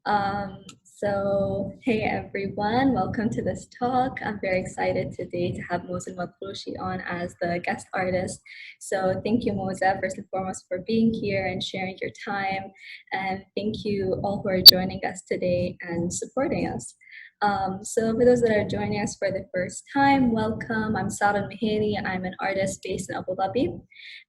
Hey everyone, welcome to this talk. I'm very excited today to have Moza Almatrooshi on as the guest artist. So thank you, Moza, first and foremost, for being here and sharing your time. And thank you all who are joining us today and supporting us. So for those that are joining us for the first time, welcome. I'm Sada Miheli. I'm an artist based in Abu Dhabi.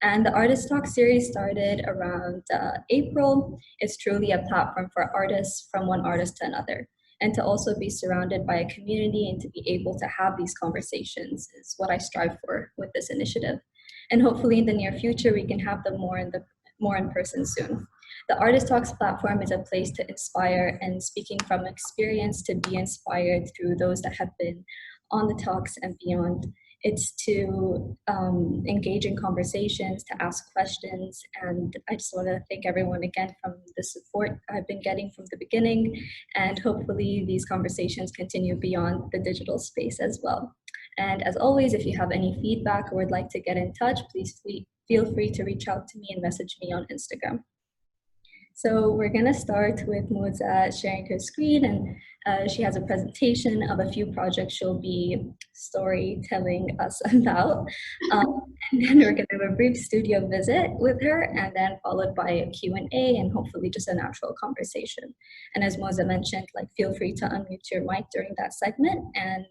And the Artist Talk series started around April. It's truly a platform for artists from one artist to another. And to also be surrounded by a community and to be able to have these conversations is what I strive for with this initiative. And hopefully in the near future, we can have them more in person soon. The Artist Talks platform is a place to inspire, and speaking from experience, to be inspired through those that have been on the talks and beyond. It's to engage in conversations, to ask questions, and I just want to thank everyone again from the support I've been getting from the beginning, and hopefully these conversations continue beyond the digital space as well. And as always, if you have any feedback or would like to get in touch, please feel free to reach out to me and message me on Instagram. So we're going to start with Moza sharing her screen, and she has a presentation of a few projects she'll be storytelling us about. And then we're going to have a brief studio visit with her, and then followed by a Q&A and hopefully just a natural conversation. And as Moza mentioned, feel free to unmute your mic during that segment. And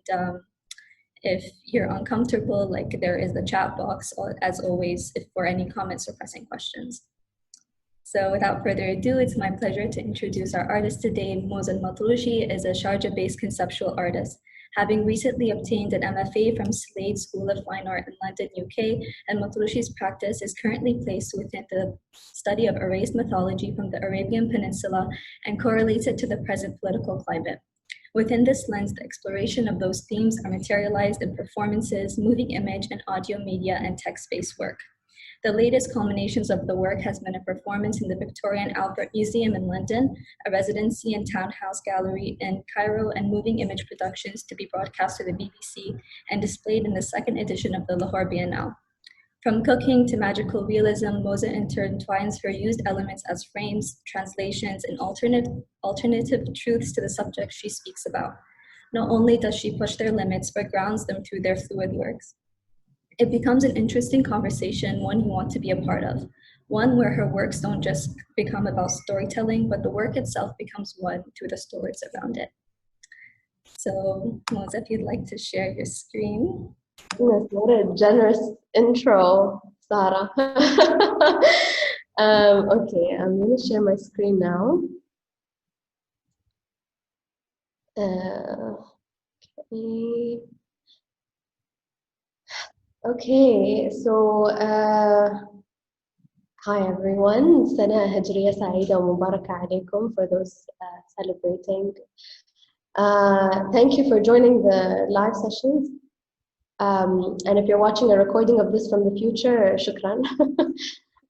if you're uncomfortable, there is the chat box, as always, for any comments or pressing questions. So without further ado, it's my pleasure to introduce our artist today. Moza Almatrooshi is a Sharjah-based conceptual artist. Having recently obtained an MFA from Slade School of Fine Art in London, UK, and Almatrooshi's practice is currently placed within the study of erased mythology from the Arabian Peninsula and correlates it to the present political climate. Within this lens, the exploration of those themes are materialized in performances, moving image, and audio media and text-based work. The latest culminations of the work has been a performance in the Victoria and Albert Museum in London, a residency in Townhouse Gallery in Cairo, and moving image productions to be broadcast to the BBC and displayed in the second edition of the Lahore Biennale. From cooking to magical realism, Moza intertwines her used elements as frames, translations, and alternative truths to the subjects she speaks about. Not only does she push their limits, but grounds them through their fluid works. It becomes an interesting conversation, one you want to be a part of, one where her works don't just become about storytelling, but the work itself becomes one through the stories around it. So, Moza, if you'd like to share your screen. Goodness, what a generous intro, Sarah. Okay, I'm going to share my screen now. Okay, so hi everyone. Sana Hijriya Saeeda Mubaraka Alaikum for those celebrating. Thank you for joining the live sessions. And if you're watching a recording of this from the future, shukran.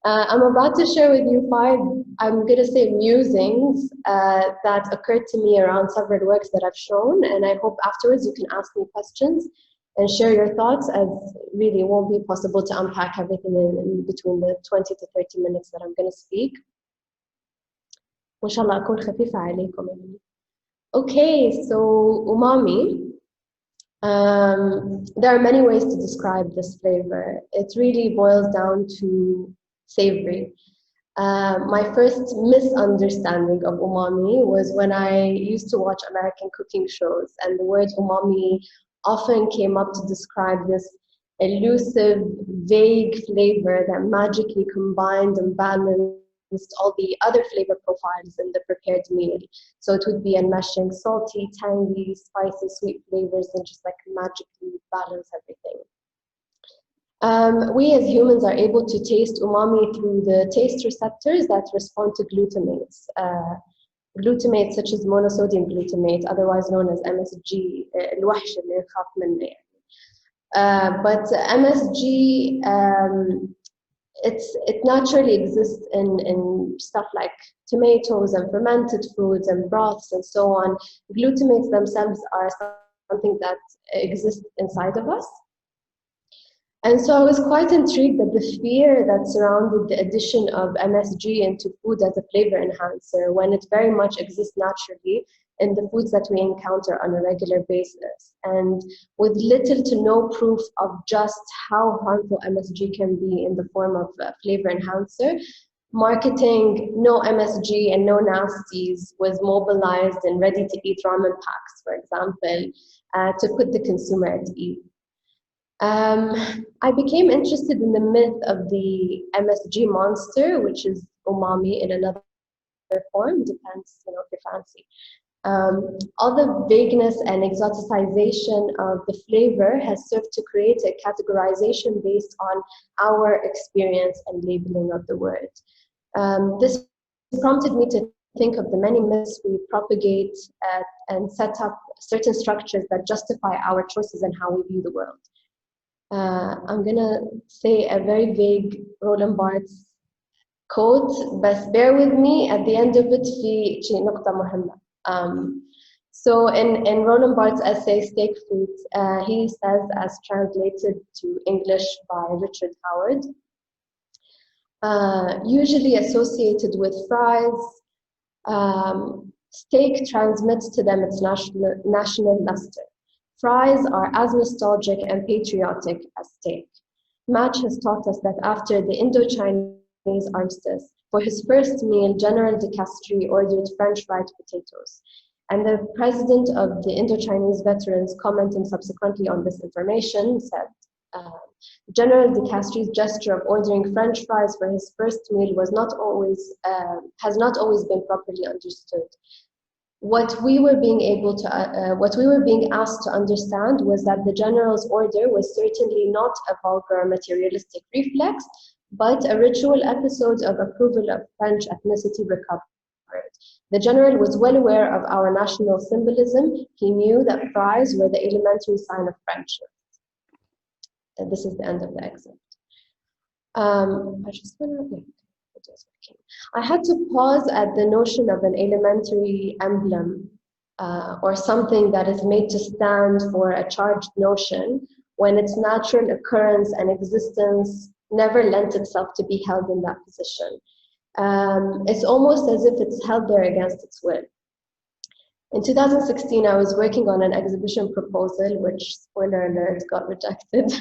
I'm about to share with you 5, I'm going to say musings that occurred to me around several works that I've shown, and I hope afterwards you can ask me questions and share your thoughts, as really it won't be possible to unpack everything in between the 20 to 30 minutes that I'm going to speak. Inshallah, أكون خفيفة عليكم. Okay, so umami. There are many ways to describe this flavor. It really boils down to savory. My first misunderstanding of umami was when I used to watch American cooking shows, and the word umami often came up to describe this elusive, vague flavor that magically combined and balanced all the other flavor profiles in the prepared meal. So it would be enmeshing salty, tangy, spicy, sweet flavors and just magically balance everything. We as humans are able to taste umami through the taste receptors that respond to glutamates. Glutamates such as monosodium glutamate, otherwise known as MSG, الوحش اللي نخاف منه. But MSG, it naturally exists in stuff like tomatoes and fermented foods and broths and so on. Glutamates themselves are something that exists inside of us. And so I was quite intrigued that the fear that surrounded the addition of MSG into food as a flavor enhancer, when it very much exists naturally in the foods that we encounter on a regular basis, and with little to no proof of just how harmful MSG can be in the form of a flavor enhancer, marketing no MSG and no nasties was mobilized in ready-to-eat ramen packs, for example, to put the consumer at ease. I became interested in the myth of the Msg Monster, which is umami in another form, depends, if you're fancy. All the vagueness and exoticization of the flavor has served to create a categorization based on our experience and labeling of the word. This prompted me to think of the many myths we propagate and set up certain structures that justify our choices and how we view the world. I'm gonna say a very vague Roland Barthes quote, but bear with me. At the end of it, في شيء نقطة مهمة. So in Roland Barthes' essay Steak Fruit, he says, as translated to English by Richard Howard, usually associated with fries, steak transmits to them its national luster. Fries are as nostalgic and patriotic as steak. Match has taught us that after the Indo-Chinese armistice, for his first meal, General de Castries ordered French fried potatoes. And the president of the Indo-Chinese veterans, commenting subsequently on this information, said, General de Castries' gesture of ordering French fries for his first meal was has not always been properly understood. What we were being asked to understand was that the general's order was certainly not a vulgar materialistic reflex, but a ritual episode of approval of French ethnicity recovered. The general was well aware of our national symbolism. He knew that fries were the elementary sign of friendship. And this is the end of the excerpt. I had to pause at the notion of an elementary emblem or something that is made to stand for a charged notion when its natural occurrence and existence never lent itself to be held in that position. It's almost as if it's held there against its will. In 2016, I was working on an exhibition proposal, which, spoiler alert, got rejected,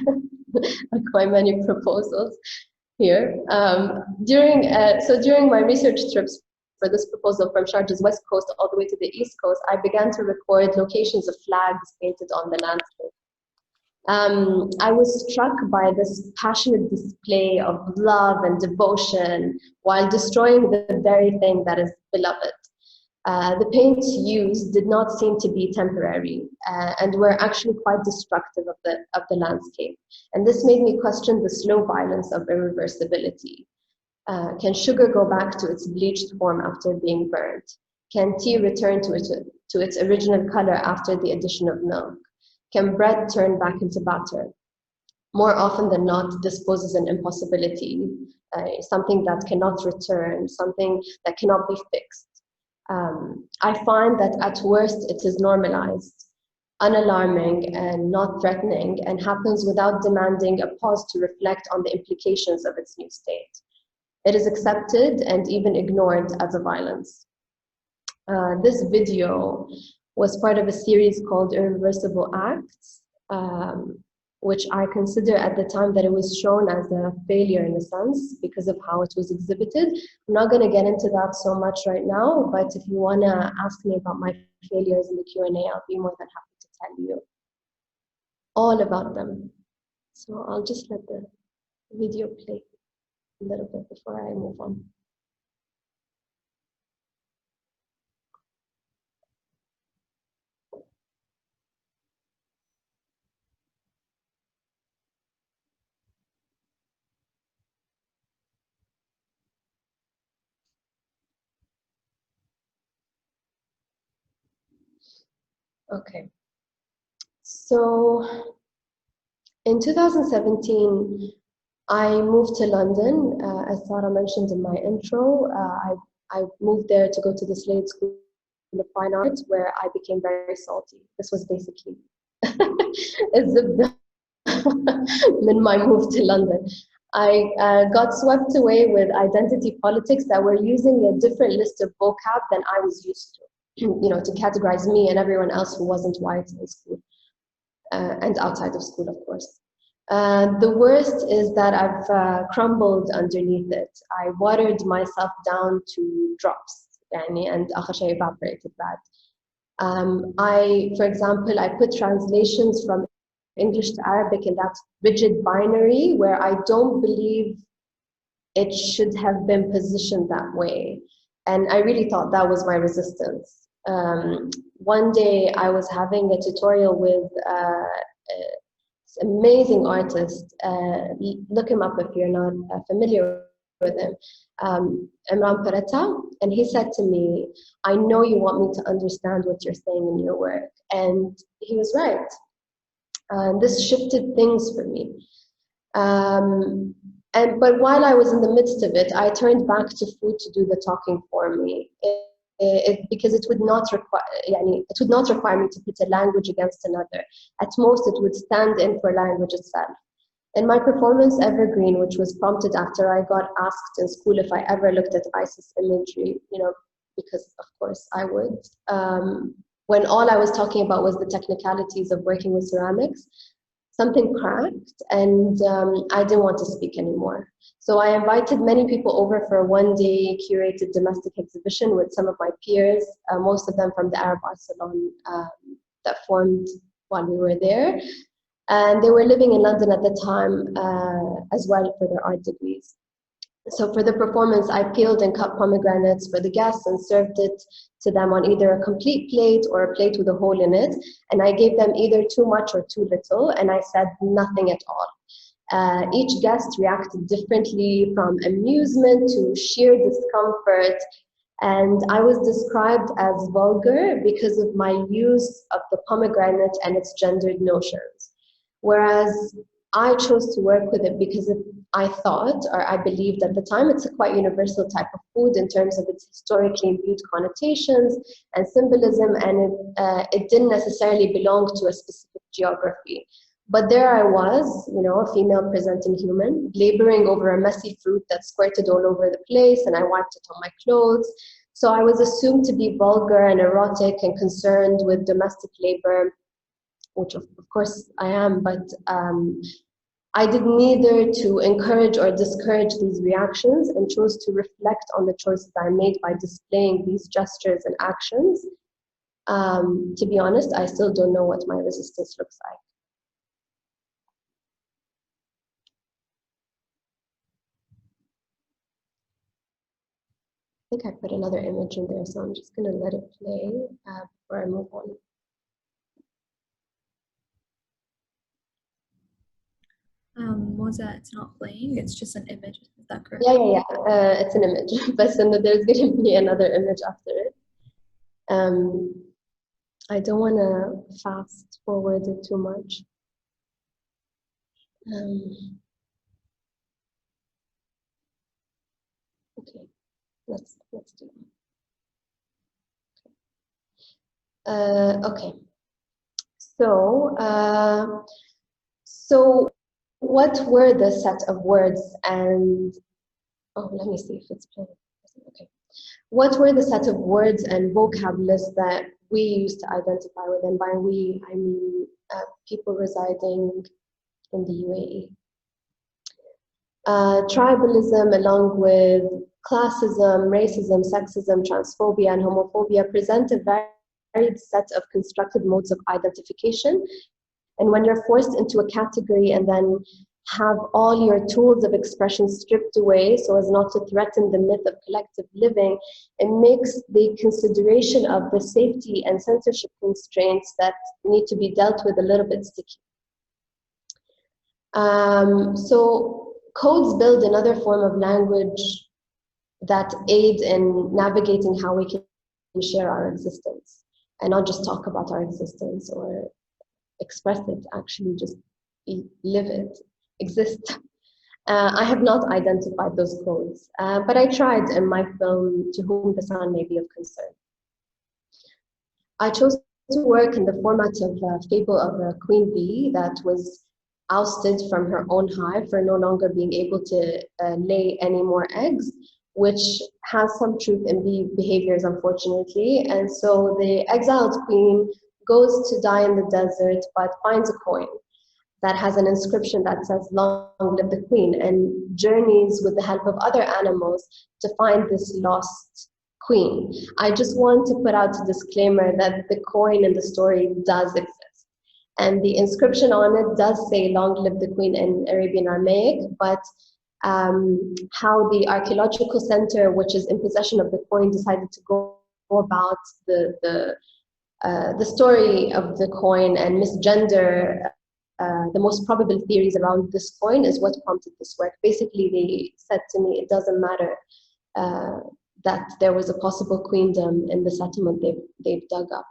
like quite many proposals here. During my research trips for this proposal from Sharjah's west coast all the way to the east coast, I began to record locations of flags painted on the landscape. I was struck by this passionate display of love and devotion while destroying the very thing that is beloved. The paints used did not seem to be temporary and were actually quite destructive of the landscape. And this made me question the slow violence of irreversibility. Can sugar go back to its bleached form after being burnt? Can tea return to its original color after the addition of milk? Can bread turn back into batter? More often than not, this poses an impossibility, something that cannot return, something that cannot be fixed. I find that at worst it is normalized, unalarming and not threatening, and happens without demanding a pause to reflect on the implications of its new state. It is accepted and even ignored as a violence. This video was part of a series called Irreversible Acts, which I consider at the time that it was shown as a failure in a sense because of how it was exhibited. I'm not going to get into that so much right now, but if you want to ask me about my failures in the Q&A, I'll be more than happy to tell you all about them. So I'll just let the video play a little bit before I move on. Okay, so in 2017, I moved to London, as Sarah mentioned in my intro. I moved there to go to the Slade School of Fine Arts, where I became very salty. This was basically a zip in my move to London. I got swept away with identity politics that were using a different list of vocab than I was used to, to categorize me and everyone else who wasn't white in school and outside of school, of course. The worst is that I've crumbled underneath it. I watered myself down to drops, and akhasha evaporated that. For example, I put translations from English to Arabic in that rigid binary where I don't believe it should have been positioned that way. And I really thought that was my resistance. One day I was having a tutorial with amazing artist. Look him up if you're not familiar with him. Imran Parata, and he said to me, I know you want me to understand what you're saying in your work. And he was right. This shifted things for me. But while I was in the midst of it, I turned back to food to do the talking for me. Because it would not require me to put a language against another. At most, it would stand in for language itself. In my performance Evergreen, which was prompted after I got asked in school if I ever looked at ISIS imagery, because of course I would, when all I was talking about was the technicalities of working with ceramics, something cracked and I didn't want to speak anymore. So I invited many people over for a one-day curated domestic exhibition with some of my peers, most of them from the Arab Art Salon that formed while we were there. And they were living in London at the time as well for their art degrees. So for the performance, I peeled and cut pomegranates for the guests and served it to them on either a complete plate or a plate with a hole in it. And I gave them either too much or too little, and I said nothing at all. Each guest reacted differently, from amusement to sheer discomfort. And I was described as vulgar because of my use of the pomegranate and its gendered notions. Whereas I chose to work with it because I thought, or I believed at the time, it's a quite universal type of food in terms of its historically imbued connotations and symbolism, and it didn't necessarily belong to a specific geography. But there I was, a female presenting human, laboring over a messy fruit that squirted all over the place, and I wiped it on my clothes. So I was assumed to be vulgar and erotic and concerned with domestic labor, which of course I am, but I did neither to encourage or discourage these reactions and chose to reflect on the choices I made by displaying these gestures and actions. To be honest, I still don't know what my resistance looks like. I think I put another image in there, so I'm just going to let it play before I move on. Moza, it's not playing, it's just an image. Is that correct? Yeah. It's an image, but so there's going to be another image after it. I don't want to fast forward it too much. Okay, let's do it. Okay. So what were the set of words and let me see if it's playing. Okay. What were the set of words and vocab lists that we used to identify with? And by we, I mean people residing in the UAE. Tribalism, along with classism, racism, sexism, transphobia, and homophobia, present a varied set of constructed modes of identification. And when you're forced into a category and then have all your tools of expression stripped away so as not to threaten the myth of collective living, it makes the consideration of the safety and censorship constraints that need to be dealt with a little bit sticky. So codes build another form of language that aid in navigating how we can share our existence and not just talk about our existence or express it, actually just live it, exist. I have not identified those codes, but I tried in my film To Whom the Sun May Be of Concern. I chose to work in the format of a fable of a queen bee that was ousted from her own hive for no longer being able to lay any more eggs, which has some truth in the behaviors, unfortunately. And so the exiled queen goes to die in the desert, but finds a coin that has an inscription that says, "Long live the queen," and journeys with the help of other animals to find this lost queen. I just want to put out a disclaimer that the coin in the story does exist. And the inscription on it does say, "Long live the queen" in Arabian Aramaic, but how the archaeological center, which is in possession of the coin, decided to go about the story of the coin and misgender the most probable theories around this coin is what prompted this work. Basically, they said to me, it doesn't matter that there was a possible queendom in the settlement they've dug up.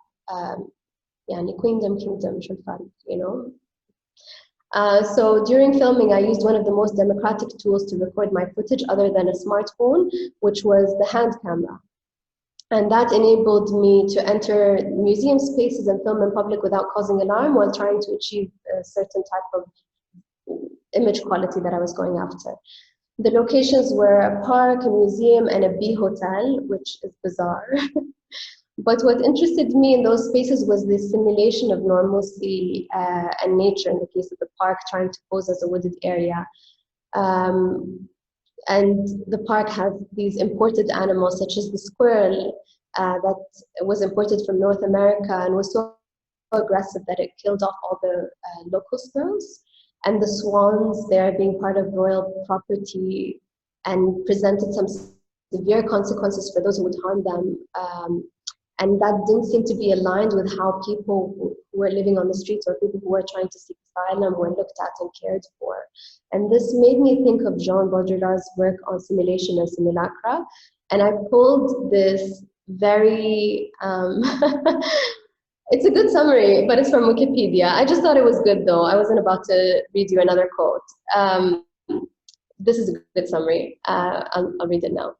Yani queendom, kingdom, shulfan, you know. So during filming, I used one of the most democratic tools to record my footage other than a smartphone, which was the hand camera. And that enabled me to enter museum spaces and film in public without causing alarm while trying to achieve a certain type of image quality that I was going after. The locations were a park, a museum, and a bee hotel, which is bizarre. But what interested me in those spaces was the simulation of normalcy and nature, in the case of the park, trying to pose as a wooded area. And the park has these imported animals, such as the squirrel that was imported from North America and was so aggressive that it killed off all the local squirrels. And the swans there being part of royal property and presented some severe consequences for those who would harm them. And that didn't seem to be aligned with how people who were living on the streets or people who were trying to seek asylum were looked at and cared for. And this made me think of Jean Baudrillard's work on simulation and simulacra. And I pulled this very, it's a good summary, but it's from Wikipedia. I just thought it was good though. I wasn't about to read you another quote. This is a good summary. I'll read it now.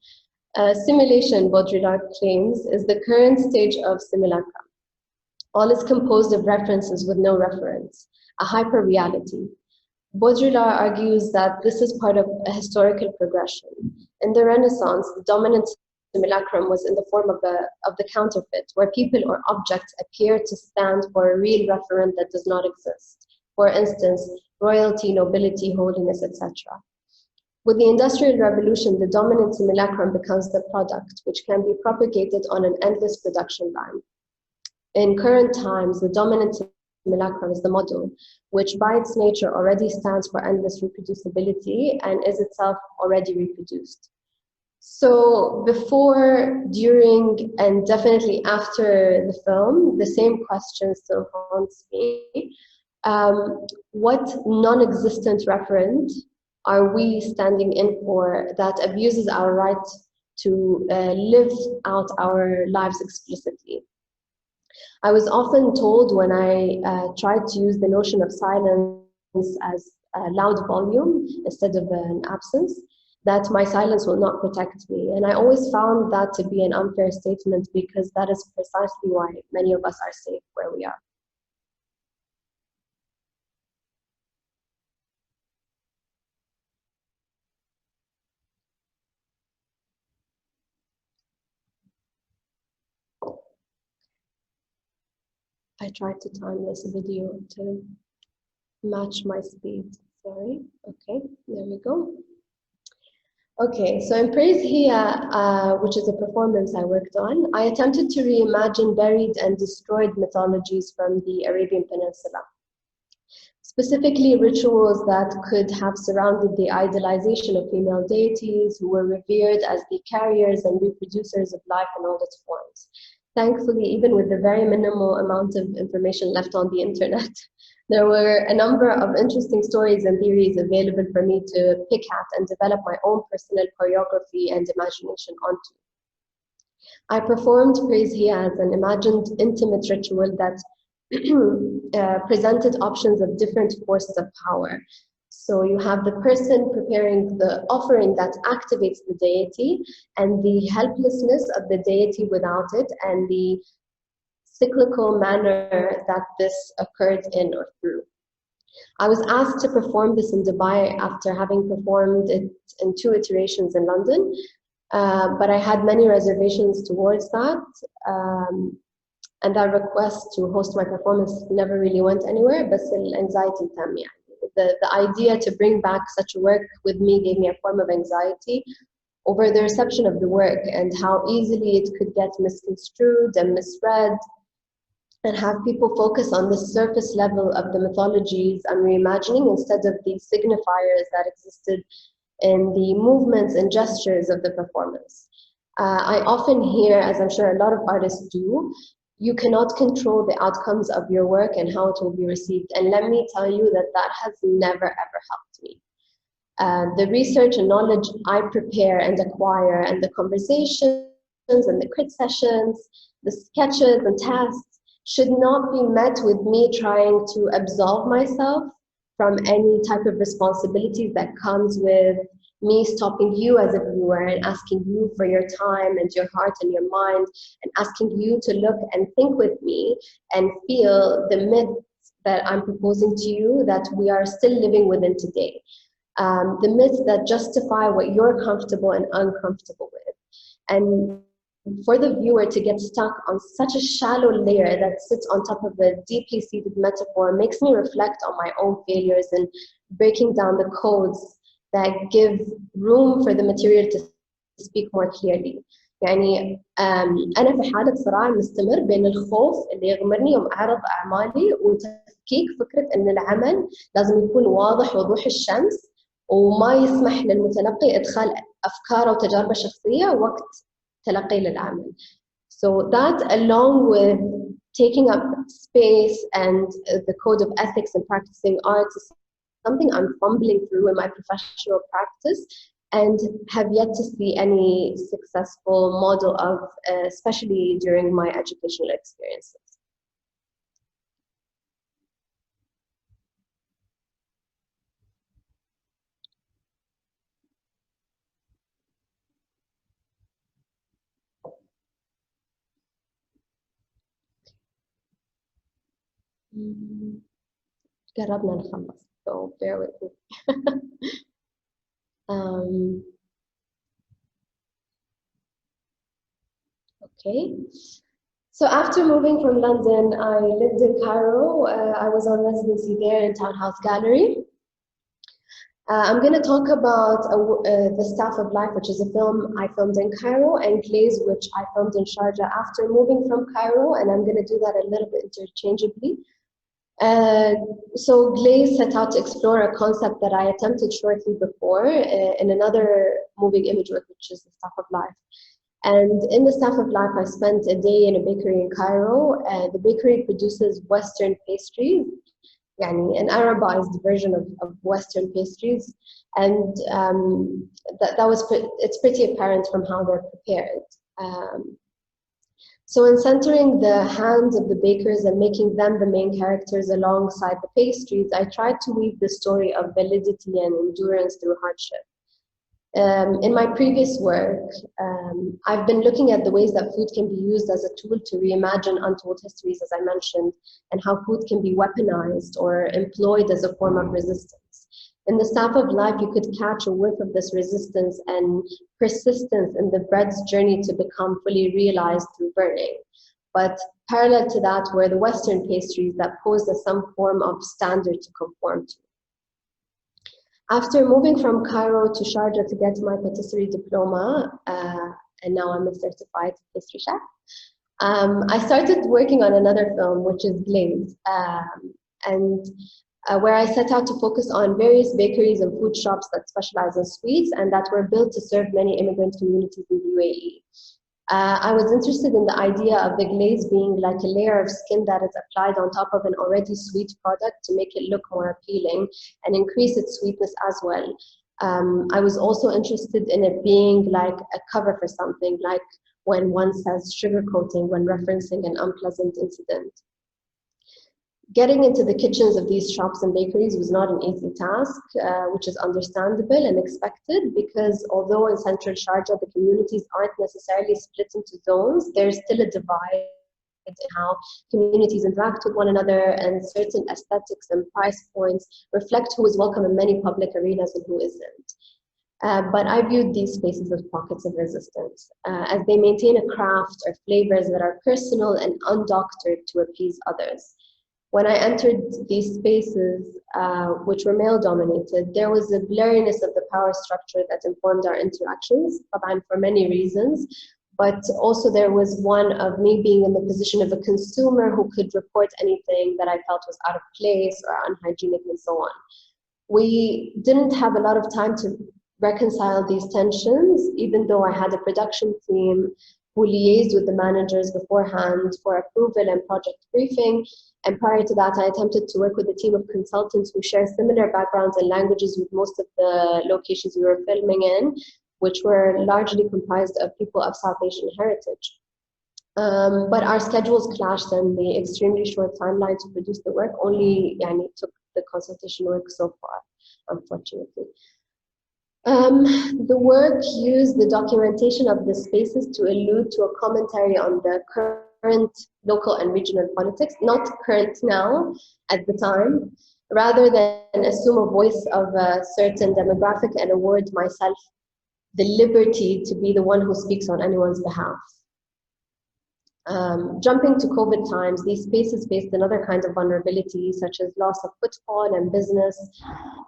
Simulation, Baudrillard claims, is the current stage of simulacra. All is composed of references with no reference, a hyper-reality. Baudrillard argues that this is part of a historical progression. In the Renaissance, the dominant simulacrum was in the form of the counterfeit, where people or objects appear to stand for a real referent that does not exist. For instance, royalty, nobility, holiness, etc. With the Industrial Revolution, the dominant simulacrum becomes the product, which can be propagated on an endless production line. In current times, the dominant simulacrum is the model, which by its nature already stands for endless reproducibility and is itself already reproduced. So before, during, and definitely after the film, the same question still haunts me. What non-existent referent are we standing in for that abuses our right to live out our lives explicitly? I was often told when I tried to use the notion of silence as a loud volume instead of an absence, that my silence will not protect me. And I always found that to be an unfair statement because that is precisely why many of us are safe where we are. I tried to time this video to match my speed. Sorry. Okay, there we go. Okay, so in Praise Hia, which is a performance I worked on, I attempted to reimagine buried and destroyed mythologies from the Arabian Peninsula. Specifically, rituals that could have surrounded the idolization of female deities who were revered as the carriers and reproducers of life in all its forms. Thankfully, even with the very minimal amount of information left on the internet, there were a number of interesting stories and theories available for me to pick at and develop my own personal choreography and imagination onto. I performed Praise Hia as an imagined intimate ritual that presented options of different forces of power. So you have the person preparing the offering that activates the deity and the helplessness of the deity without it and the cyclical manner that this occurred in or through. I was asked to perform this in Dubai after having performed it in 2 iterations in London, but I had many reservations towards that. And that request to host my performance never really went anywhere, but still anxiety تام يعني. The idea to bring back such a work with me gave me a form of anxiety over the reception of the work and how easily it could get misconstrued and misread, and have people focus on the surface level of the mythologies I'm reimagining instead of the signifiers that existed in the movements and gestures of the performance. I often hear, as I'm sure a lot of artists do, you cannot control the outcomes of your work and how it will be received. And let me tell you that that has never ever helped me. The research and knowledge I prepare and acquire, and the conversations and the crit sessions, the sketches and tasks should not be met with me trying to absolve myself from any type of responsibilities that comes with me stopping you as a viewer and asking you for your time and your heart and your mind, and asking you to look and think with me and feel the myths that I'm proposing to you that we are still living within today. The myths that justify what you're comfortable and uncomfortable with. And for the viewer to get stuck on such a shallow layer that sits on top of a deeply seated metaphor makes me reflect on my own failures and breaking down the codes that give room for the material to speak more clearly. يعني أنا في حالة صراع مستمر بين الخوف اللي يغمرني يوم أعرض أعمالي وتفكيك فكرة أن العمل لازم يكون واضح وضوح الشمس وما يسمح للمتلقي إدخال أفكاره وتجاربه الشخصية وقت تلقي للعمل. So that, along with taking up space and the code of ethics and practicing art, is something I'm fumbling through in my professional practice and have yet to see any successful model of, especially during my educational experiences. قربنا نخلص, so bear with me. Okay. So after moving from London, I lived in Cairo. I was on residency there in Townhouse Gallery. I'm going to talk about The Staff of Life, which is a film I filmed in Cairo, and Glaze, which I filmed in Sharjah after moving from Cairo, and I'm going to do that a little bit interchangeably. So Glaze set out to explore a concept that I attempted shortly before in another moving image work, which is The Staff of Life. And in The Staff of Life, I spent a day in a bakery in Cairo. The bakery produces Western pastries, يعني an Arabized version of Western pastries, and it's pretty apparent from how they're prepared. So in centering the hands of the bakers and making them the main characters alongside the pastries, I tried to weave the story of validity and endurance through hardship. In my previous work, I've been looking at the ways that food can be used as a tool to reimagine untold histories, as I mentioned, and how food can be weaponized or employed as a form of resistance. In The Staff of Life, you could catch a whiff of this resistance and persistence in the bread's journey to become fully realized through burning. But parallel to that were the Western pastries that posed as some form of standard to conform to. After moving from Cairo to Sharjah to get my patisserie diploma, and now I'm a certified pastry chef, I started working on another film, which is Glaze, where I set out to focus on various bakeries and food shops that specialize in sweets and that were built to serve many immigrant communities in the UAE. I was interested in the idea of the glaze being like a layer of skin that is applied on top of an already sweet product to make it look more appealing and increase its sweetness as well. I was also interested in it being like a cover for something, like when one says sugar coating when referencing an unpleasant incident. Getting into the kitchens of these shops and bakeries was not an easy task, which is understandable and expected because although in central Sharjah the communities aren't necessarily split into zones, there's still a divide how communities interact with one another, and certain aesthetics and price points reflect who is welcome in many public arenas and who isn't. But I viewed these spaces as pockets of resistance, as they maintain a craft or flavors that are personal and undoctored to appease others. When I entered these spaces, which were male-dominated, there was a blurriness of the power structure that informed our interactions, for many reasons, but also there was one of me being in the position of a consumer who could report anything that I felt was out of place or unhygienic and so on. We didn't have a lot of time to reconcile these tensions, even though I had a production team who liaised with the managers beforehand for approval and project briefing. And prior to that, I attempted to work with a team of consultants who share similar backgrounds and languages with most of the locations we were filming in, which were largely comprised of people of South Asian heritage. But our schedules clashed, and the extremely short timeline to produce the work only took the consultation work so far, unfortunately. The work used the documentation of the spaces to allude to a commentary on the current local and regional politics, not current now, at the time, rather than assume a voice of a certain demographic and award myself the liberty to be the one who speaks on anyone's behalf. Jumping to COVID times, these spaces faced another kind of vulnerability, such as loss of footfall and business.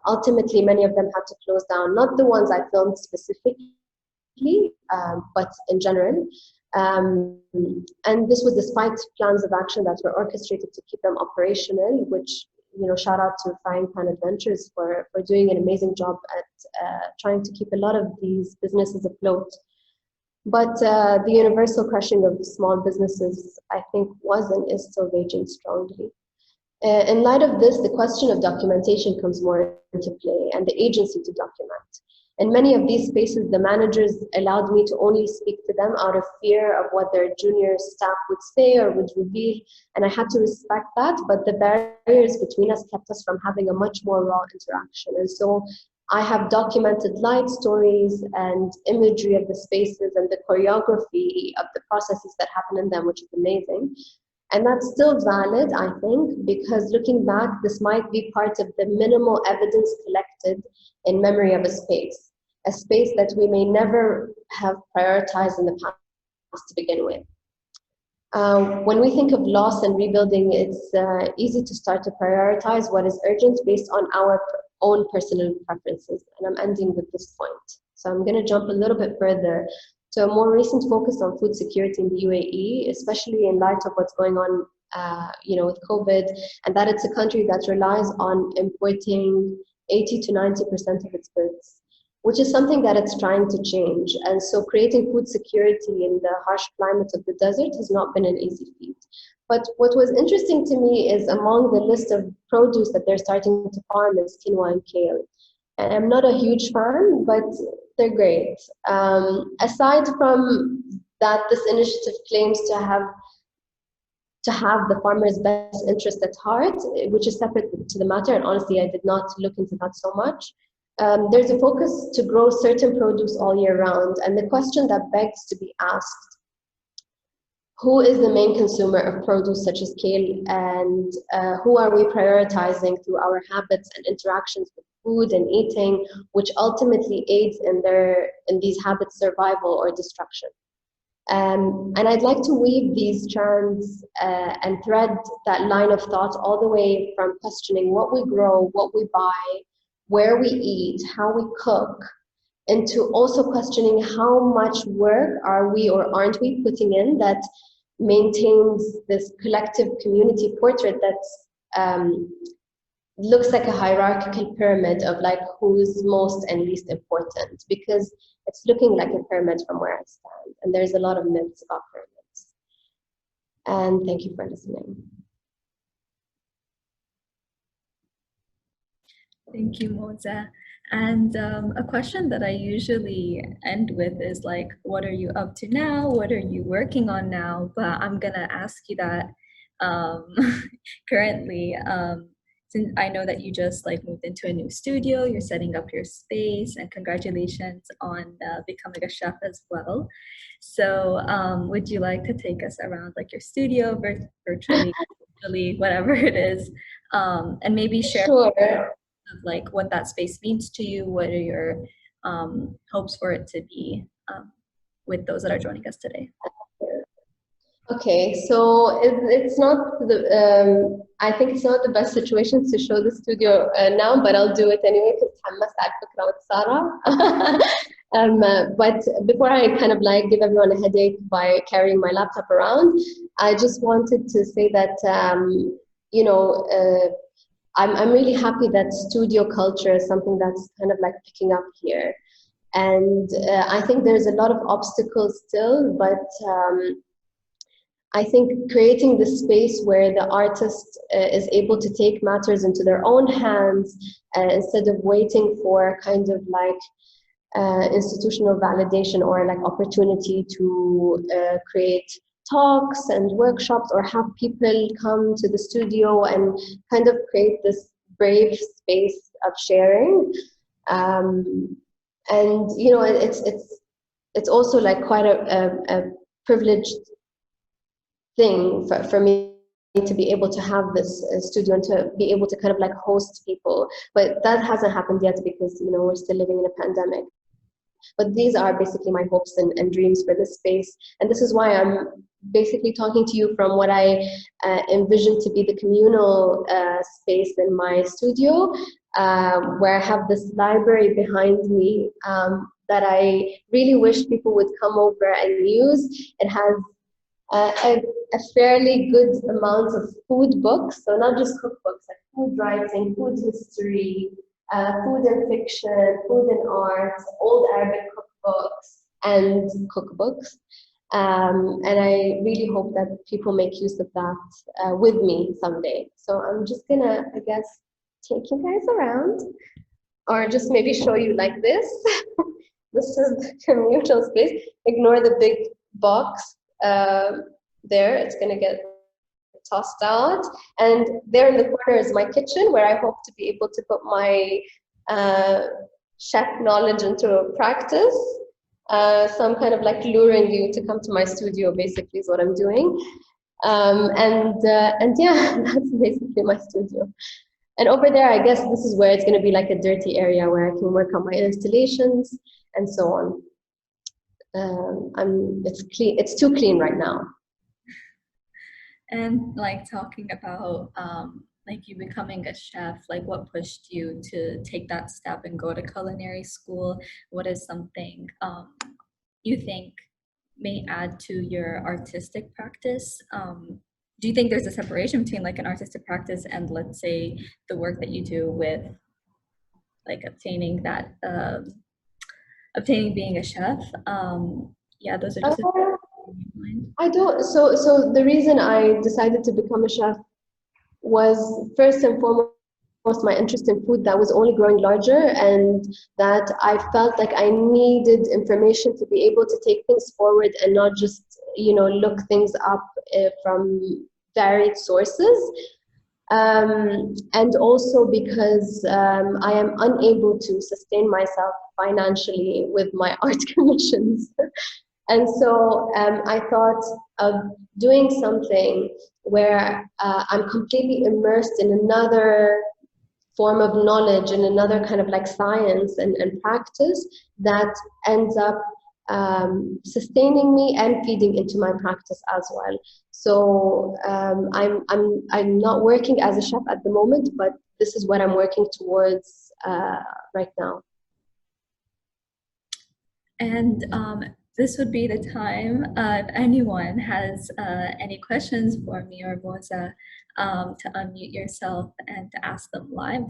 Ultimately, many of them had to close down, not the ones I filmed specifically, but in general. And this was despite plans of action that were orchestrated to keep them operational, which, shout out to Frying Pan Adventures for doing an amazing job at trying to keep a lot of these businesses afloat. But the universal crushing of small businesses, I think, was and is still raging strongly. In light of this, the question of documentation comes more into play, and the agency to document. In many of these spaces, the managers allowed me to only speak to them out of fear of what their junior staff would say or would reveal, and I had to respect that, but the barriers between us kept us from having a much more raw interaction. And so I have documented light stories and imagery of the spaces and the choreography of the processes that happen in them, which is amazing. And that's still valid, I think, because looking back, this might be part of the minimal evidence collected in memory of a space that we may never have prioritized in the past to begin with. When we think of loss and rebuilding, it's easy to start to prioritize what is urgent based on our own personal preferences. And I'm ending with this point. So I'm going to jump a little bit further to a more recent focus on food security in the UAE, especially in light of what's going on, with COVID, and that it's a country that relies on importing 80 to 90% of its goods, which is something that it's trying to change. And so creating food security in the harsh climate of the desert has not been an easy feat. But what was interesting to me is among the list of produce that they're starting to farm is quinoa and kale. And I'm not a huge fan, but they're great. Aside from that, this initiative claims to have the farmer's best interest at heart, which is separate to the matter, and honestly, I did not look into that so much. There's a focus to grow certain produce all year round, and the question that begs to be asked, who is the main consumer of produce such as kale, and who are we prioritizing through our habits and interactions with food and eating, which ultimately aids in these habits' survival or destruction? And I'd like to weave these strands and thread that line of thought all the way from questioning what we grow, what we buy, where we eat, how we cook, into also questioning how much work are we or aren't we putting in that maintains this collective community portrait that looks like a hierarchical pyramid of like who's most and least important, because it's looking like a pyramid from where I stand, and there's a lot of myths about pyramids. And thank you for listening. Thank you, Moza. And a question that I usually end with is like, what are you up to now? What are you working on now? But I'm gonna ask you that currently, since I know that you just like moved into a new studio, you're setting up your space, and congratulations on becoming a chef as well. So would you like to take us around like your studio virtually, whatever it is, and maybe share Sure. of like what that space means to you? What are your hopes for it to be with those that are joining us today? Okay, so it's not the I think it's not the best situation to show the studio now, but I'll do it anyway because تحمست على الفكرة واتسارع. But before I kind of like give everyone a headache by carrying my laptop around, I just wanted to say that you know I'm really happy that studio culture is something that's kind of like picking up here, and I think there's a lot of obstacles still, but I think creating the space where the artist is able to take matters into their own hands instead of waiting for kind of like institutional validation or like opportunity to create talks and workshops or have people come to the studio and kind of create this brave space of sharing. And you know, it's also like quite a privileged thing for me to be able to have this studio and to be able to kind of like host people, but that hasn't happened yet because you know we're still living in a pandemic. But these are basically my hopes and dreams for this space, and this is why I'm basically talking to you from what I envision to be the communal space in my studio, where I have this library behind me that I really wish people would come over and use. It has a fairly good amount of food books, so not just cookbooks, like food writing, food history, food and fiction, food and art, old Arabic cookbooks, and cookbooks. And I really hope that people make use of that with me someday. So I'm just gonna, I guess, take you guys around, or just maybe show you like this. This is the communal space. Ignore the big box. There, it's gonna get tossed out, and there in the corner is my kitchen where I hope to be able to put my chef knowledge into practice. So I'm kind of like luring you to come to my studio, basically is what I'm doing. And yeah, that's basically my studio. And over there, I guess this is where it's going to be like a dirty area where I can work on my installations and so on. It's clean. It's too clean right now. And like talking about like you becoming a chef, like what pushed you to take that step and go to culinary school? What is something you think may add to your artistic practice? Do you think there's a separation between like an artistic practice and, let's say, the work that you do with like obtaining that obtaining being a chef? Yeah, those are just I don't. So the reason I decided to become a chef was first and foremost my interest in food that was only growing larger, and that I felt like I needed information to be able to take things forward and not just, you know, look things up from varied sources. And also because I am unable to sustain myself financially with my art commissions. And so I thought of doing something where I'm completely immersed in another form of knowledge and another kind of like science and practice that ends up sustaining me and feeding into my practice as well. So I'm not working as a chef at the moment, but this is what I'm working towards right now. And this would be the time if anyone has any questions for me or Moza, to unmute yourself and to ask them live.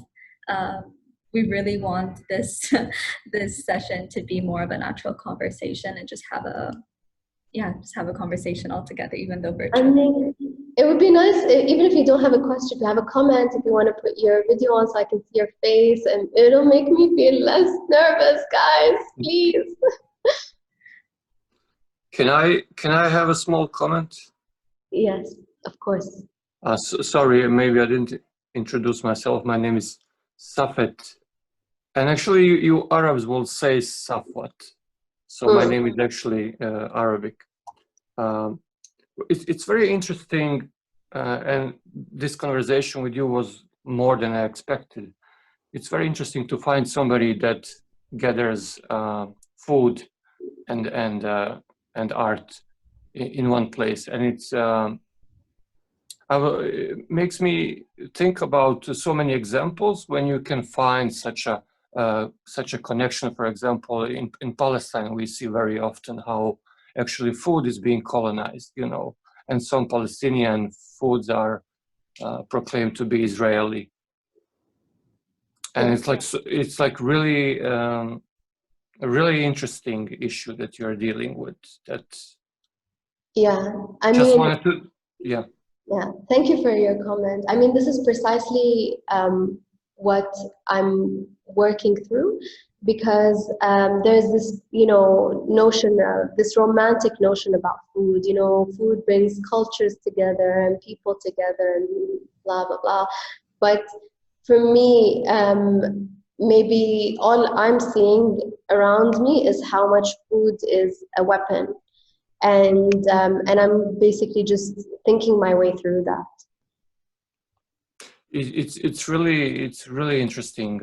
We really want this this session to be more of a natural conversation and just have a conversation altogether, even though virtual. I mean, it would be nice, even if you don't have a question, if you have a comment, if you want to put your video on so I can see your face, and it'll make me feel less nervous, guys, please. Can I have a small comment? Yes, of course. Sorry, maybe I didn't introduce myself. My name is Safet. And actually, you Arabs will say Safwat. So my name is actually Arabic. It's very interesting, and this conversation with you was more than I expected. It's very interesting to find somebody that gathers food and art in one place, and it makes me think about so many examples when you can find such a connection. For example, in Palestine, we see very often how actually food is being colonized, and some Palestinian foods are proclaimed to be Israeli, and it's like really a really interesting issue that you're dealing with. That I just mean, wanted to, yeah. Yeah, thank you for your comment. I mean, this is precisely what I'm working through, because there's this, notion of this romantic notion about food. Food brings cultures together and people together and blah, blah, blah. But for me, maybe all I'm seeing around me is how much food is a weapon. And I'm basically just thinking my way through that. It's really interesting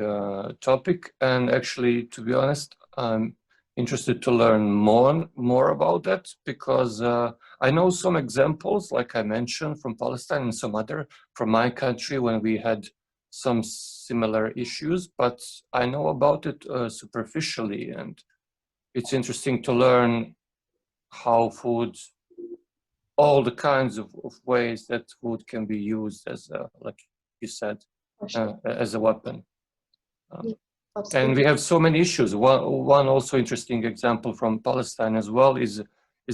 topic, and actually, to be honest, I'm interested to learn more about that, because I know some examples, like I mentioned, from Palestine and some other from my country when we had some similar issues, but I know about it superficially, and it's interesting to learn how food, all the kinds of ways that food can be used as like you said, as a weapon. And we have so many issues. One also interesting example from Palestine as well is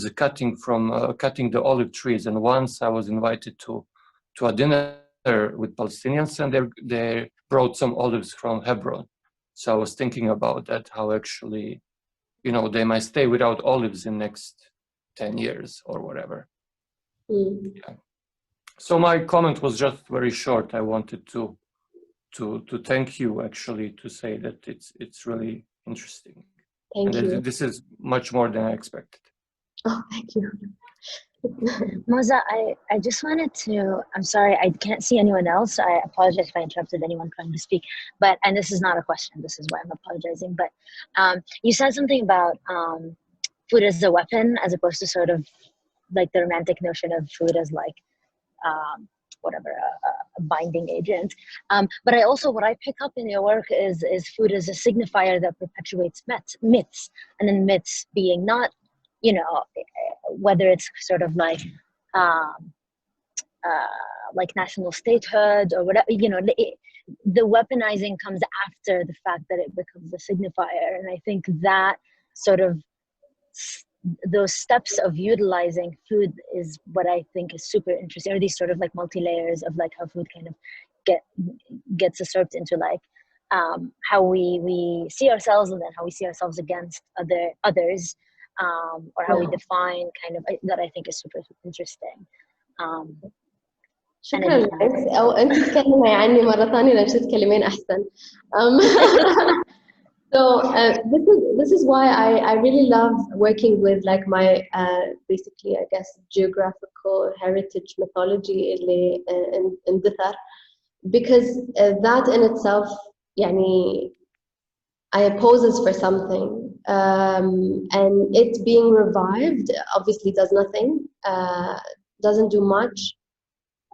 a cutting the olive trees. And once I was invited to a dinner with Palestinians, and they brought some olives from Hebron. So I was thinking about that, how actually, they might stay without olives in next 10 years or whatever. Yeah. So my comment was just very short. I wanted to thank you, actually, to say that it's really interesting. Thank you. This is much more than I expected. Oh, thank you. Moza, I just wanted to, I'm sorry, I can't see anyone else. I apologize if I interrupted anyone trying to speak, and this is not a question, this is why I'm apologizing, but you said something about food as a weapon, as opposed to sort of like the romantic notion of food as like, whatever, a binding agent. But what I pick up in your work is food as a signifier that perpetuates myths, and then myths being not, whether it's sort of like national statehood or whatever, the weaponizing comes after the fact that it becomes a signifier. And I think that sort of those steps of utilizing food is what I think is super interesting, or these sort of like multi-layers of like how food kind of gets usurped into like how we see ourselves, and then how we see ourselves against others, or how we define kind of, that I think is super interesting. شكرا لك. أو أنت تتكلمي عني مرة ثانية لأن تتكلمين أحسن. So this is why I really love working with like my basically, I guess, geographical heritage mythology in Dithar, because that in itself, poses for something, and it being revived obviously does nothing, doesn't do much.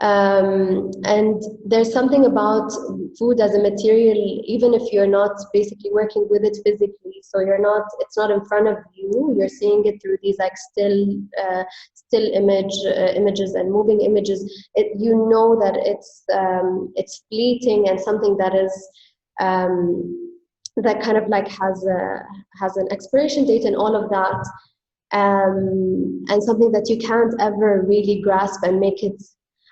And there's something about food as a material, even if you're not basically working with it physically, so it's not in front of you, you're seeing it through these like still images and moving images. You know that it's fleeting, and something that is that kind of like has an expiration date and all of that, and something that you can't ever really grasp and make it.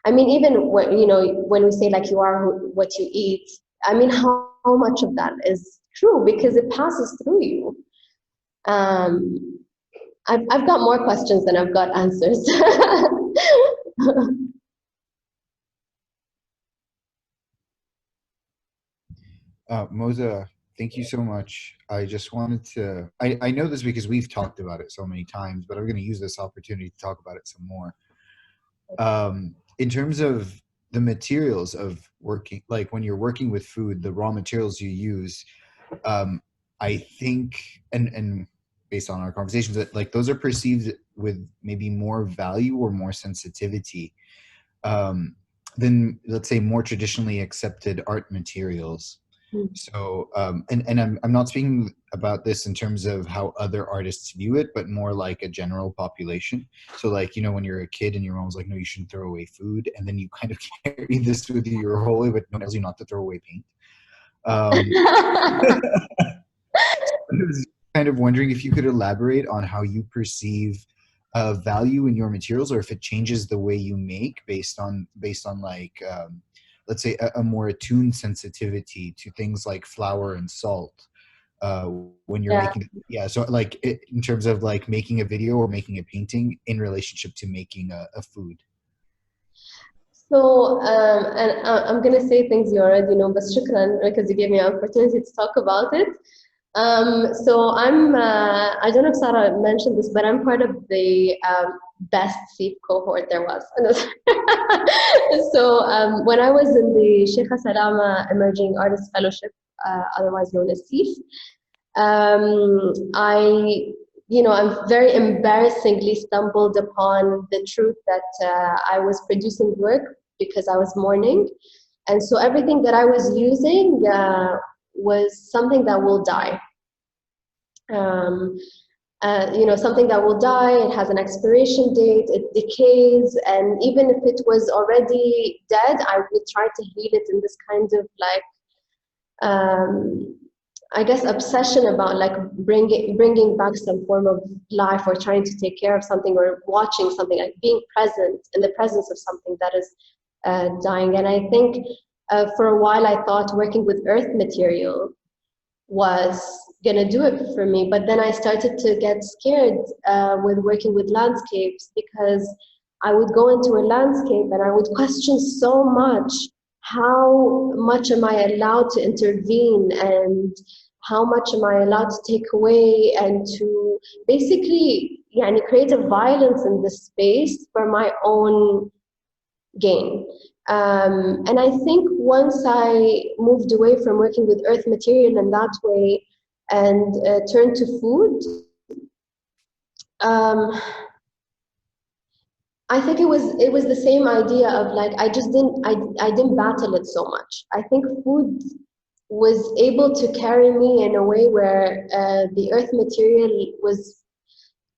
I mean, even when we say like you are what you eat, I mean, how much of that is true, because it passes through you. I've got more questions than I've got answers. Moza, thank you so much. I just wanted to, I know this because we've talked about it so many times, but I'm going to use this opportunity to talk about it some more. In terms of the materials of working, like when you're working with food, the raw materials you use, I think, and based on our conversations, that like those are perceived with maybe more value or more sensitivity than, let's say, more traditionally accepted art materials. So, and I'm not speaking about this in terms of how other artists view it, but more like a general population. So, like, you know, when you're a kid and your mom's like, no, you shouldn't throw away food, and then you kind of carry this with you your whole way, but no one tells you not to throw away paint. I was kind of wondering if you could elaborate on how you perceive value in your materials, or if it changes the way you make based on like let's say a more attuned sensitivity to things like flour and salt when you're Yeah. making, yeah, so like in terms of like making a video or making a painting in relationship to making a food. So, and I'm going to say things you already know, but shukran, because you gave me an opportunity to talk about it. So I don't know if Sarah mentioned this, but I'm part of the best thief cohort there was. So when I was in the Sheikha Salama Emerging Artist Fellowship, otherwise known as thief, I'm very embarrassingly stumbled upon the truth that I was producing work because I was mourning. And so everything that I was using was something that will die. Something that will die, it has an expiration date, it decays, and even if it was already dead, I would try to heal it in this kind of like, I guess, obsession about like bringing back some form of life, or trying to take care of something, or watching something, like being present in the presence of something that is dying. And I think for a while I thought working with earth material was gonna do it for me, but then I started to get scared with working with landscapes, because I would go into a landscape and I would question so much, how much am I allowed to intervene, and how much am I allowed to take away, and to basically create a violence in this space for my own gain. And I think once I moved away from working with earth material in that way and turned to food, I think it was the same idea of like, I didn't battle it so much. I think food was able to carry me in a way where the earth material was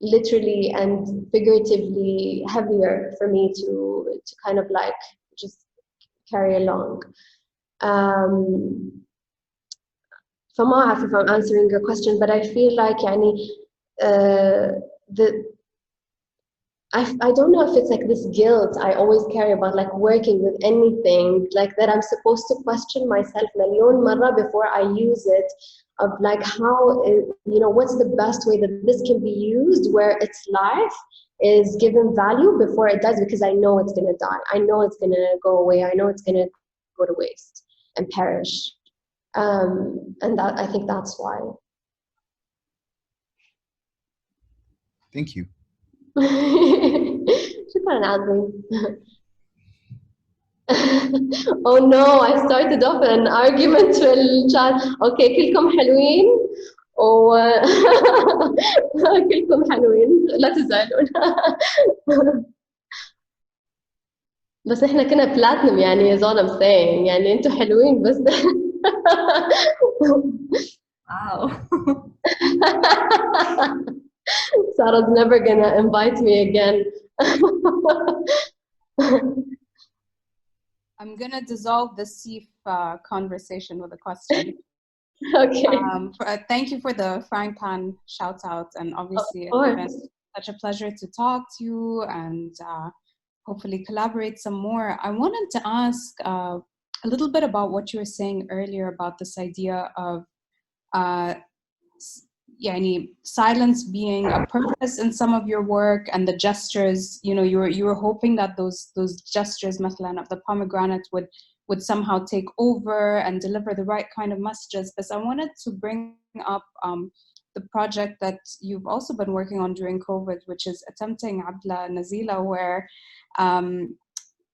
literally and figuratively heavier for me to kind of like just carry along. فما أعرف if I'm answering your question, but I feel like I don't know if it's like this guilt I always carry about like working with anything, like that I'm supposed to question myself million marra before I use it, of like how, what's the best way that this can be used where its life is given value before it dies, because I know it's going to die. I know it's going to go away. I know it's going to go to waste and perish. And that, I think that's why. Thank you. شكرا عظيم. Oh no, I started off an argument في الشات. Okay, كلكم حلوين و كلكم حلوين لا تزعلون. بس احنا كنا بلاتنم is all I'm saying. انتوا حلوين بس. Wow. Sarah's never gonna invite me again. I'm gonna dissolve the SIF conversation with a question. Okay. Thank you for the frying pan shout out, and obviously it's been such a pleasure to talk to you and hopefully collaborate some more. I wanted to ask a little bit about what you were saying earlier about this idea of silence being a purpose in some of your work, and the gestures, you were hoping that those gestures مثلا of the pomegranate would would somehow take over and deliver the right kind of messages. But I wanted to bring up the project that you've also been working on during COVID, which is Attempting Abla Nazila, where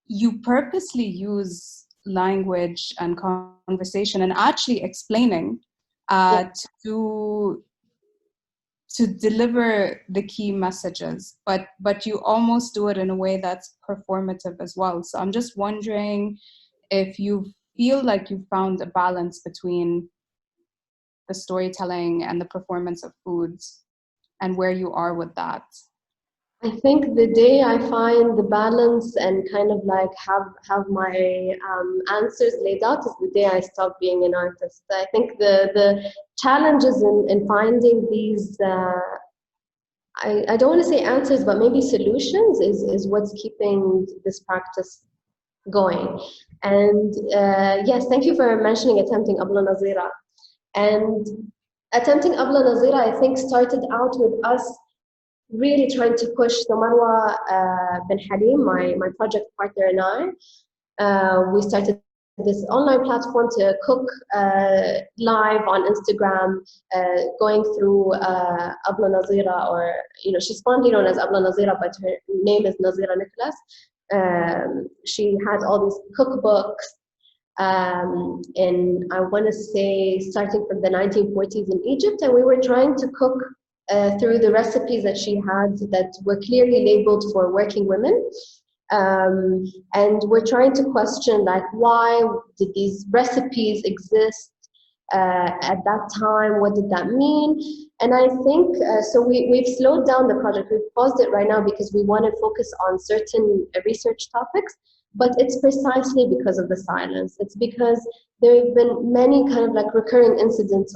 you purposely use language and conversation and actually explaining to deliver the key messages, but you almost do it in a way that's performative as well. So I'm just wondering if you feel like you found a balance between the storytelling and the performance of foods, and where you are with that. I think the day I find the balance and kind of like have my answers laid out is the day I stop being an artist. I think the challenges in finding these, I don't want to say answers, but maybe solutions is what's keeping this practice going. And yes, thank you for mentioning Attempting Abla Nazira. And Attempting Abla Nazira, I think, started out with us really trying to push. So Marwa bin Halim, my project partner, and we started this online platform to cook live on Instagram, going through Abla Nazira, or she's fondly known as Abla Nazira, but her name is Nazira Nicholas. She has all these cookbooks, and I want to say starting from the 1940s in Egypt, and we were trying to cook through the recipes that she had that were clearly labeled for working women. And we're trying to question, like, why did these recipes exist at that time? What did that mean? And I think, so we've slowed down the project. We've paused it right now because we want to focus on certain research topics, but it's precisely because of the silence. It's because there have been many kind of like recurring incidents,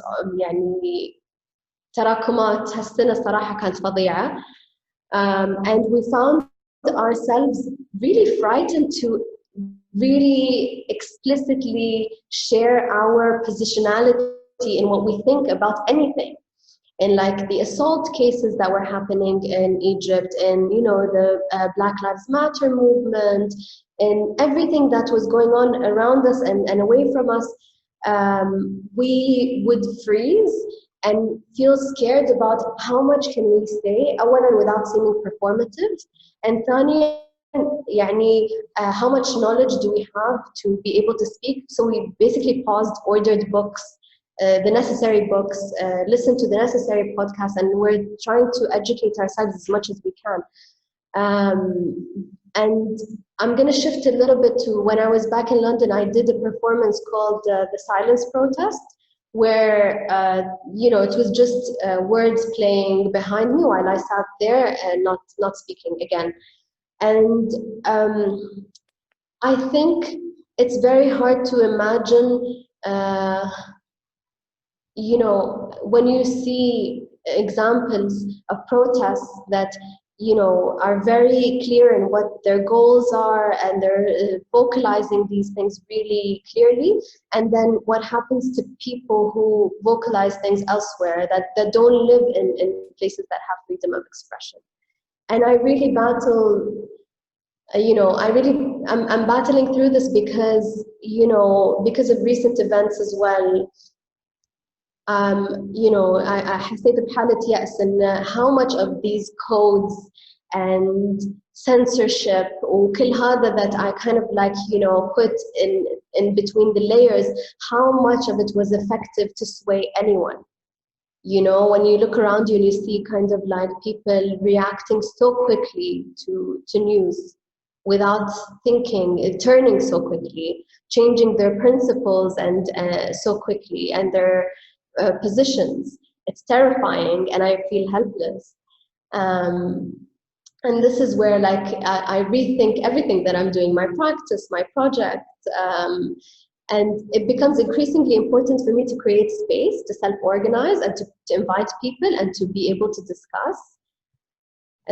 تراكمات هالسنة الصراحة كانت فظيعة, and we found ourselves really frightened to really explicitly share our positionality in what we think about anything. And like the assault cases that were happening in Egypt, and the Black Lives Matter movement, and everything that was going on around us and away from us, we would freeze and feel scared about how much can we say, أولاً without seeming performative, and ثانياً how much knowledge do we have to be able to speak. So we basically paused, ordered books, the necessary books, listened to the necessary podcasts, and we're trying to educate ourselves as much as we can. And I'm going to shift a little bit to when I was back in London. I did a performance called The Silence Protest, where it was just words playing behind me while I sat there and not speaking again. And I think it's very hard to imagine, when you see examples of protests that are very clear in what their goals are, and they're vocalizing these things really clearly, and then what happens to people who vocalize things elsewhere that don't live in places that have freedom of expression. And I really battle, I'm battling through this because, because of recent events as well. I حسيت بحالة يأس إن how much of these codes and censorship وكل هذا that I kind of like put in between the layers, how much of it was effective to sway anyone? When you look around you and you see kind of like people reacting so quickly to news without thinking, turning so quickly, changing their principles and so quickly, and their positions. It's terrifying, and I feel helpless. And this is where like I rethink everything that I'm doing, my practice, my project, and it becomes increasingly important for me to create space, to self-organize, and to invite people and to be able to discuss.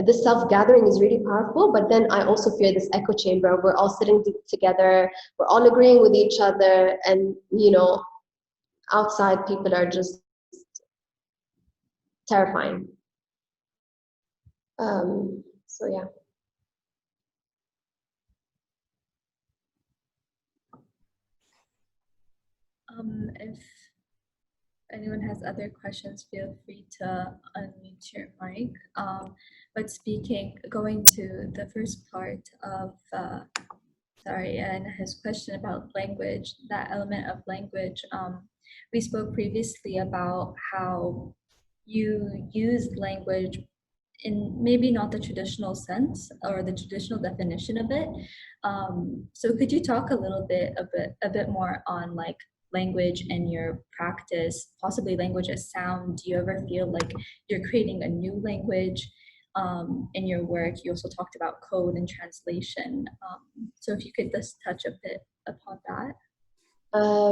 This self-gathering is really powerful, but then I also fear this echo chamber. We're all sitting together, we're all agreeing with each other, and outside people are just terrifying. So yeah. If anyone has other questions, feel free to unmute your mic. But going to the first part of, and his question about language, that element of language, we spoke previously about how you use language in maybe not the traditional sense or the traditional definition of it. So could you talk a bit more on like language and your practice, possibly language as sound? Do you ever feel like you're creating a new language in your work? You also talked about code and translation. So if you could just touch a bit upon that. I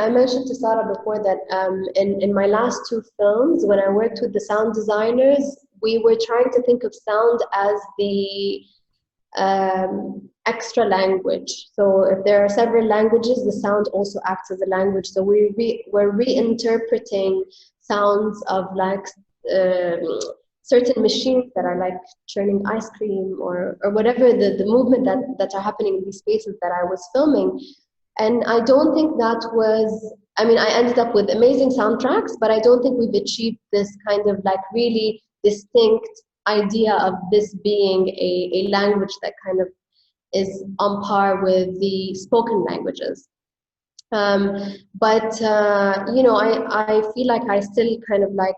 mentioned to Sarah before that in my last two films, when I worked with the sound designers, we were trying to think of sound as the extra language. So if there are several languages, the sound also acts as a language. So we're reinterpreting sounds of like certain machines that are like churning ice cream or whatever the movement that are happening in these spaces that I was filming. And I don't think that was, I mean, I ended up with amazing soundtracks, but I don't think we've achieved this kind of like really distinct idea of this being a language that kind of is on par with the spoken languages. You know, I feel like I still kind of like,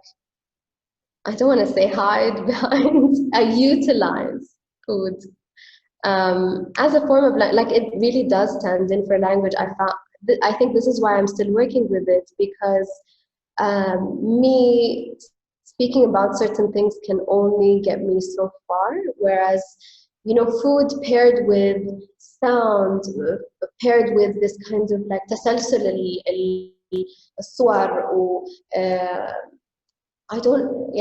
I don't want to say hide behind, I utilize food as a form of like it really does stand in for language. I think this is why I'm still working with it, because me speaking about certain things can only get me so far, whereas you know, food paired with sound, paired with this kind of like تسلسل الصور I don't,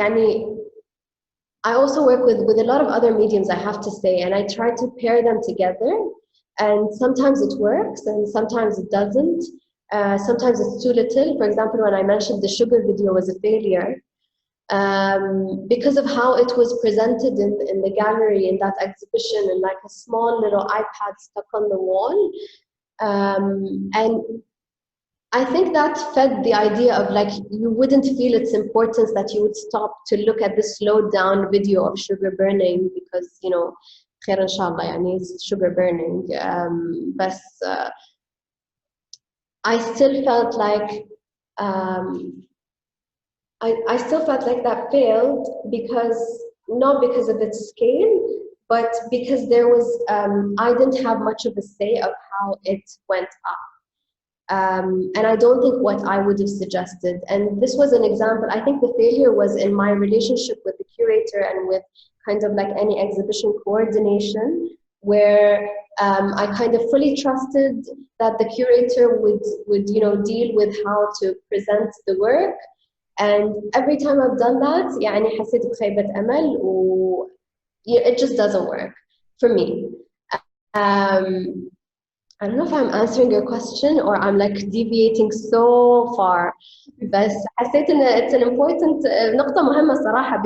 I also work with a lot of other mediums, I have to say, and I try to pair them together. And sometimes it works, and sometimes it doesn't. Sometimes it's too little. For example, when I mentioned the sugar video was a failure, because of how it was presented in the gallery, in that exhibition, in like a small little iPad stuck on the wall. And I think that fed the idea of like, you wouldn't feel its importance, that you would stop to look at this slowed down video of sugar burning because, you know, خير إن شاء الله, يعني it's sugar burning. But I still felt like, I still felt like that failed because, not because of its scale, but because there was, I didn't have much of a say of how it went up. And I don't think what I would have suggested. And this was an example. I think the failure was in my relationship with the curator and with kind of like any exhibition coordination, where I kind of fully trusted that the curator would you know, deal with how to present the work. And every time I've done that, يعني حسيت بخيبة أمل it just doesn't work for me. I don't know if I'm answering your question or I'm like deviating so far, but حسيت إن it's an important نقطة مهمة صراحة,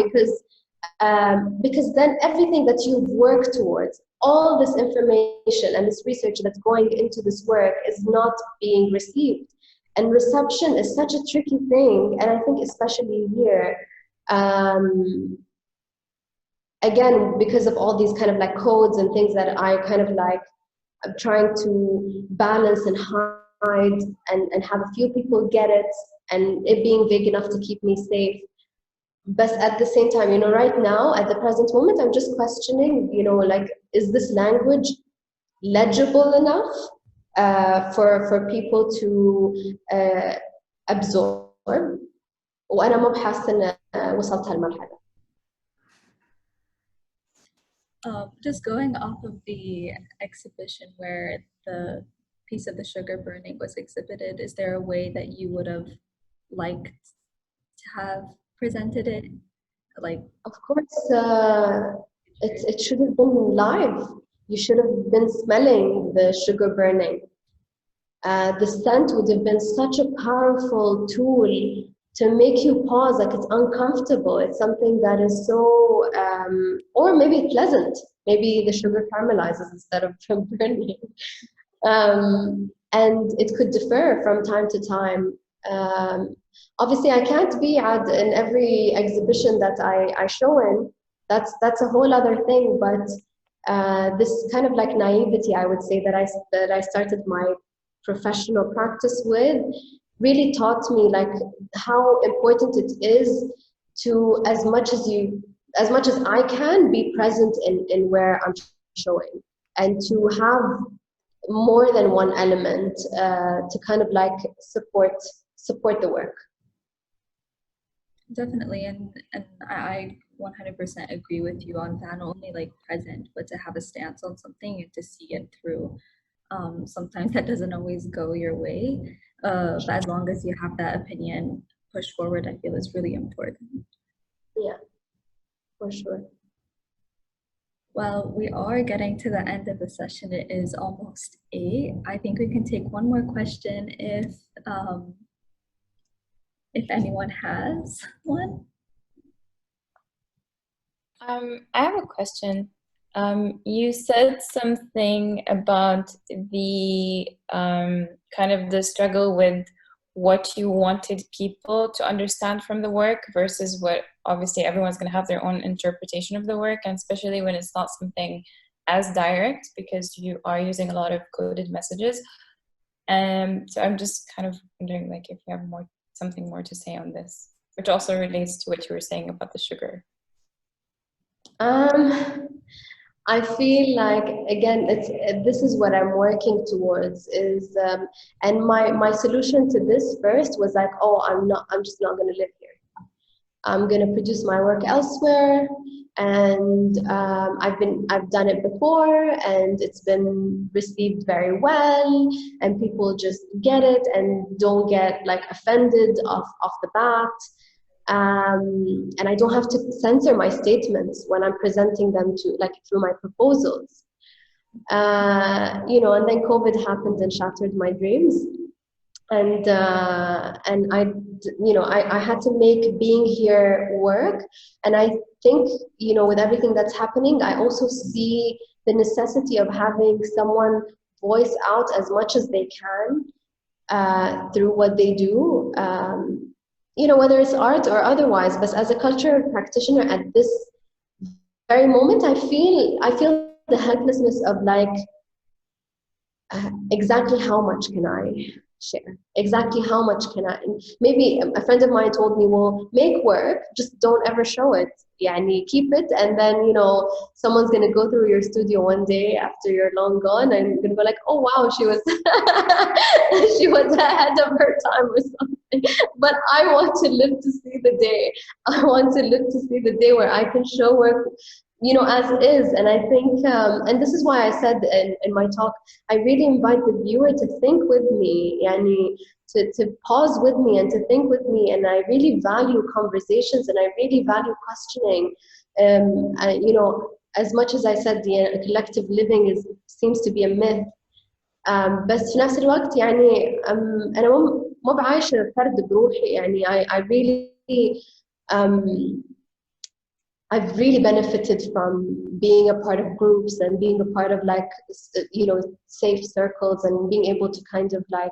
because then everything that you've worked towards, all this information and this research that's going into this work is not being received. And reception is such a tricky thing, and I think especially here, again, because of all these kind of like codes and things that I kind of like, I'm trying to balance and hide and have a few people get it, and it being big enough to keep me safe. But at the same time, you know, right now, at the present moment, I'm just questioning, you know, like, is this language legible enough for people to absorb? وأنا مو بحاسة إن وصلت هالمرحلة. Just going off of the exhibition where the piece of the sugar burning was exhibited, is there a way that you would have liked to have presented it? Like, of course, it should have been live. You should have been smelling the sugar burning. The scent would have been such a powerful tool to make you pause, like it's uncomfortable. It's something that is so, or maybe pleasant. Maybe the sugar caramelizes instead of burning. and it could differ from time to time. Obviously, I can't be in every exhibition that I show in. That's a whole other thing. But this kind of like naivety, I would say, that I started my professional practice with, really taught me like how important it is to, as much as I can, be present in where I'm showing, and to have more than one element to kind of like support the work. Definitely, and I 100% agree with you on that. Not only like present, but to have a stance on something and to see it through. Sometimes that doesn't always go your way, but as long as you have that opinion pushed forward, I feel is really important. Yeah, for sure. Well, we are getting to the end of the session. It is almost 8. I think we can take one more question if anyone has one. I have a question. You said something about the kind of the struggle with what you wanted people to understand from the work versus what, obviously everyone's going to have their own interpretation of the work, and especially when it's not something as direct, because you are using a lot of coded messages. So I'm just kind of wondering, like, if you have something more to say on this, which also relates to what you were saying about the sugar. I feel like, again, this is what I'm working towards, is and my solution to this first was like, oh, I'm just not going to live here. I'm going to produce my work elsewhere, and I've done it before, and it's been received very well, and people just get it and don't get like offended off the bat. And I don't have to censor my statements when I'm presenting them to, like, through my proposals. You know, and then COVID happened and shattered my dreams. And I, you know, I had to make being here work. And I think, you know, with everything that's happening, I also see the necessity of having someone voice out as much as they can through what they do. You know, whether it's art or otherwise, but as a cultural practitioner at this very moment, I feel the helplessness of like, exactly how much can I share? Exactly how much can I? And maybe a friend of mine told me, well, make work, just don't ever show it. Yeah, and you keep it, and then, you know, someone's gonna go through your studio one day after you're long gone, and gonna go like, oh wow, she was she was ahead of her time or something. But I want to live to see the day. I want to live to see the day where I can show work, you know, as is. And I think, and this is why I said in my talk, I really invite the viewer to think with me, yani, to pause with me and to think with me. And I really value conversations, and I really value questioning. You know, as much as I said the collective living seems to be a myth, بس في نفس الوقت يعني أنا مو بعايشة فرد بروحي. يعني I really I've really benefited from being a part of groups and being a part of, like, you know, safe circles, and being able to kind of like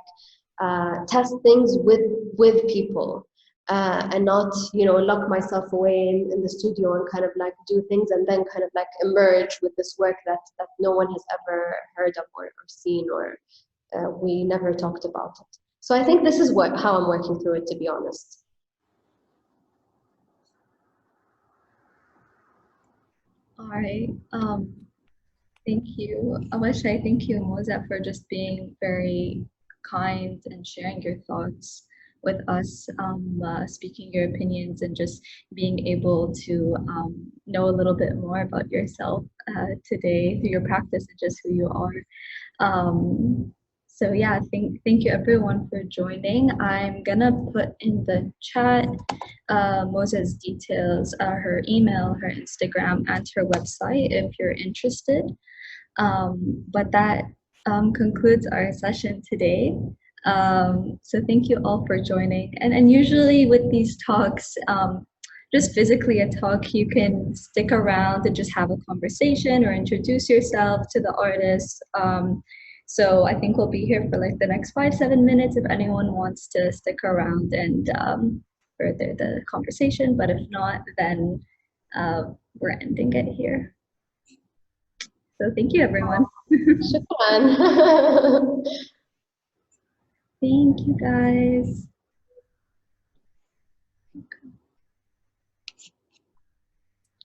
test things with people, and not, you know, lock myself away in the studio and kind of like do things and then kind of like emerge with this work that no one has ever heard of or seen, or we never talked about it. So I think this is how I'm working through it, to be honest. All right. Thank you. Awashay, thank you, Moza, for just being very kind and sharing your thoughts with us, speaking your opinions, and just being able to know a little bit more about yourself today through your practice and just who you are. So yeah, thank you everyone for joining. I'm gonna put in the chat Moza's details, her email, her Instagram, and her website if you're interested. But that concludes our session today. So thank you all for joining. And usually with these talks, just physically a talk, you can stick around and just have a conversation or introduce yourself to the artist. So I think we'll be here for like the next 5-7 minutes if anyone wants to stick around and further the conversation. But if not, then we're ending it here. So thank you, everyone. Shukran. Thank you, guys.